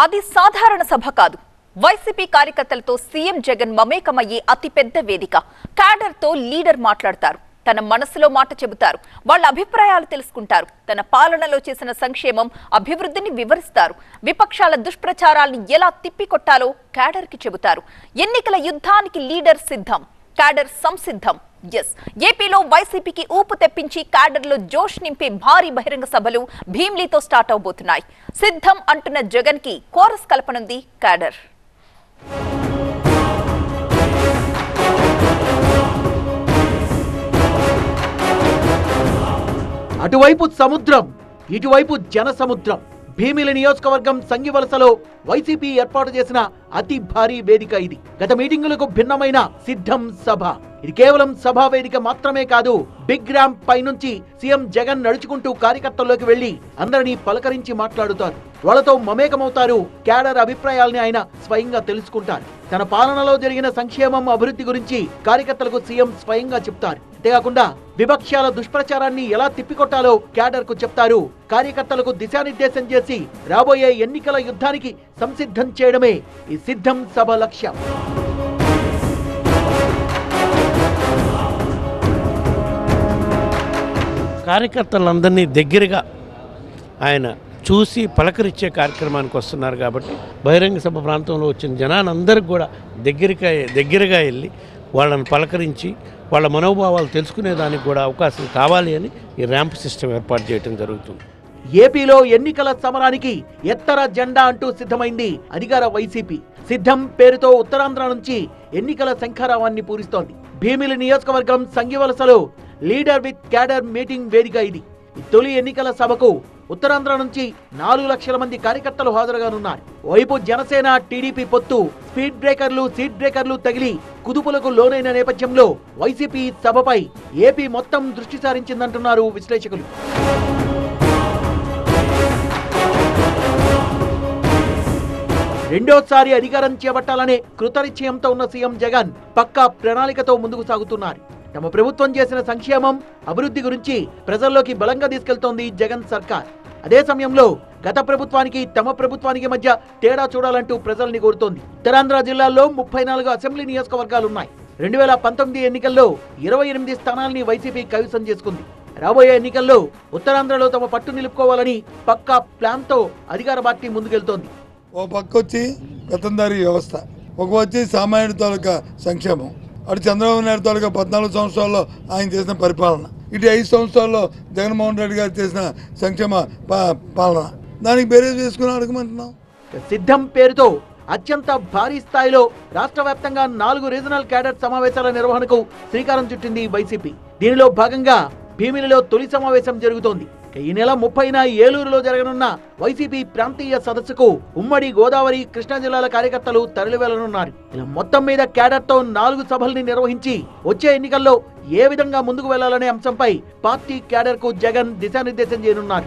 అది సాధారణ సభ కాదు. వైసీపీ కార్యకర్తలతో సీఎం జగన్ మమేకమయ్యే అతిపెద్ద వేదిక. క్యాడర్ తో లీడర్ మాట్లాడతారు, తన మనసులో మాట చెబుతారు, వాళ్ళ అభిప్రాయాలు తెలుసుకుంటారు, తన పాలనలో చేసిన సంక్షేమం, అభివృద్ధిని వివరిస్తారు, విపక్షాల దుష్ప్రచారాల్ని ఎలా తిప్పికొట్టాలో క్యాడర్ కి చెబుతారు. ఎన్నికల యుద్ధానికి లీడర్ సిద్ధం, క్యాడర్ సంసిద్ధం. ఏపీలో వైసీపీకి ఊపు తెప్పించి క్యాడర్లో జోష్ నింపే భారీ బహిరంగ సభలు భీమ్లీతో స్టార్ట్ అవబోతున్నాయి. సిద్ధం అంటున్న జగన్ కి కోరస్ కల్పనుంది క్యాడర్. అటువైపు సముద్రం, ఇటువైపు జన సముద్రం. భీమిలి నియోజకవర్గం సంగివలసలో వైసీపీ ఏర్పాటు చేసిన అతి భారీ వేదిక ఇది. గత మీటింగులకు భిన్నమైన సిద్ధం సభ. ఇది కేవలం సభా వేదిక మాత్రమే కాదు, బిగ్ ర్యాంప్ పై నుంచి సీఎం జగన్ నడుచుకుంటూ కార్యకర్తల్లోకి వెళ్లి అందరినీ పలకరించి మాట్లాడుతారు. వాళ్లతో మమేకమవుతారు. క్యాడర్ అభిప్రాయాల్ని ఆయన స్వయంగా తెలుసుకుంటారు. తన పాలనలో జరిగిన సంక్షేమం, అభివృద్ధి గురించి కార్యకర్తలకు సీఎం స్వయంగా చెప్తారు. అంతేకాకుండా విపక్షాల దుష్ప్రచారాన్ని ఎలా తిప్పికొట్టాలో క్యాడర్ కు చెప్తారు. కార్యకర్తలకు దిశానిర్దేశం చేసి రాబోయే ఎన్నికల యుద్ధానికి సంసిద్ధం చేయడమే ఈ సిద్ధం సభ లక్ష్యం. కార్యకర్తలందరినీ దగ్గరగా ఆయన చూసి పలకరించే కార్యక్రమానికి వస్తున్నారు కాబట్టి బహిరంగ సభ ప్రాంతంలో వచ్చిన జనానందరికి కూడా దగ్గరగా వెళ్ళి వాళ్ళని పలకరించి వాళ్ళ మనోభావాలు తెలుసుకునేదానికి కూడా అవకాశం కావాలి అని ఈ ర్యాంప్ సిస్టమ్ ఏర్పాటు చేయడం జరుగుతుంది. ఏపీలో ఎన్నికల సమరానికి ఎత్తర జెండా అంటూ సిద్ధమైంది అధికార వైసీపీ. సిద్ధం పేరుతో ఉత్తరాంధ్ర నుంచి ఎన్నికల శంఖారావాన్ని పూరిస్తోంది. భీమిలి నియోజకవర్గం సంగివలసలో లీడర్ విత్ క్యాడర్ మీటింగ్ వేదిక ఇది. తొలి ఎన్నికల సభకు ఉత్తరాంధ్ర నుంచి 4 లక్షల మంది కార్యకర్తలు హాజరుగానున్నారు. వైపు జనసేన, టీడీపీ పొత్తు స్పీడ్ బ్రేకర్లు, సీట్ బ్రేకర్లు తగిలి కుదుపులకు లోనైన నేపథ్యంలో వైసీపీ సభపై ఏపీ మొత్తం దృష్టి సారించిందంటున్నారు విశ్లేషకులు. రెండోసారి అధికారం చేపట్టాలనే కృతనిశ్చయంతో ఉన్న సీఎం జగన్ పక్కా ప్రణాళికతో ముందుకు సాగుతున్నారు. తమ ప్రభుత్వం చేసిన సంక్షేమం, అభివృద్ధి గురించి ప్రజల్లోకి బలంగా తీసుకెళ్తోంది జగన్ సర్కార్. అదే సమయంలో గత ప్రభుత్వానికి, తమ ప్రభుత్వానికి మధ్య తేడా చూడాలంటూ ప్రజల్ని కోరుతోంది. ఉత్తరాంధ్ర జిల్లాల్లో 34 అసెంబ్లీ నియోజకవర్గాలున్నాయి. 2019 ఎన్నికల్లో 28 స్థానాల్ని వైసీపీ కైవసం చేసుకుంది. రాబోయే ఎన్నికల్లో ఉత్తరాంధ్రలో తమ పట్టు నిలుపుకోవాలని పక్కా ప్లాన్ తో అధికార పార్టీ ముందుకెళ్తోంది. ఓ పక్క వచ్చి పెత్తందారీ వ్యవస్థ, ఒక వచ్చి సామాన్యుడి తాలూకా సంక్షేమం, అటు చంద్రబాబు నాయుడు తాలూకా 14 సంవత్సరాల్లో ఆయన చేసిన పరిపాలన, ఇటు 5 సంవత్సరాల్లో జగన్మోహన్ రెడ్డి గారు చేసిన సంక్షేమ పాలన, దానికి బేరేజ్ వేసుకుని అడగమంటున్నాం. సిద్ధం పేరుతో అత్యంత భారీ స్థాయిలో రాష్ట్ర వ్యాప్తంగా 4 రీజనల్ క్యాడర్ సమావేశాల నిర్వహణకు శ్రీకారం చుట్టింది వైసీపీ. దీనిలో భాగంగా భీమిలిలో తొలి సమావేశం జరుగుతోంది. ఈ నెల 30న ఏలూరులో జరగనున్న వైసీపీ ప్రాంతీయ సదస్సుకు ఉమ్మడి గోదావరి, కృష్ణా జిల్లాల కార్యకర్తలు తరలివెళ్లనున్నారు. ఇలా మొత్తం మీద క్యాడర్ తో 4 సభల్ని నిర్వహించి వచ్చే ఎన్నికల్లో ఏ విధంగా ముందుకు వెళ్లాలనే అంశంపై పార్టీ క్యాడర్ కు జగన్ దిశానిర్దేశం చేయనున్నారు.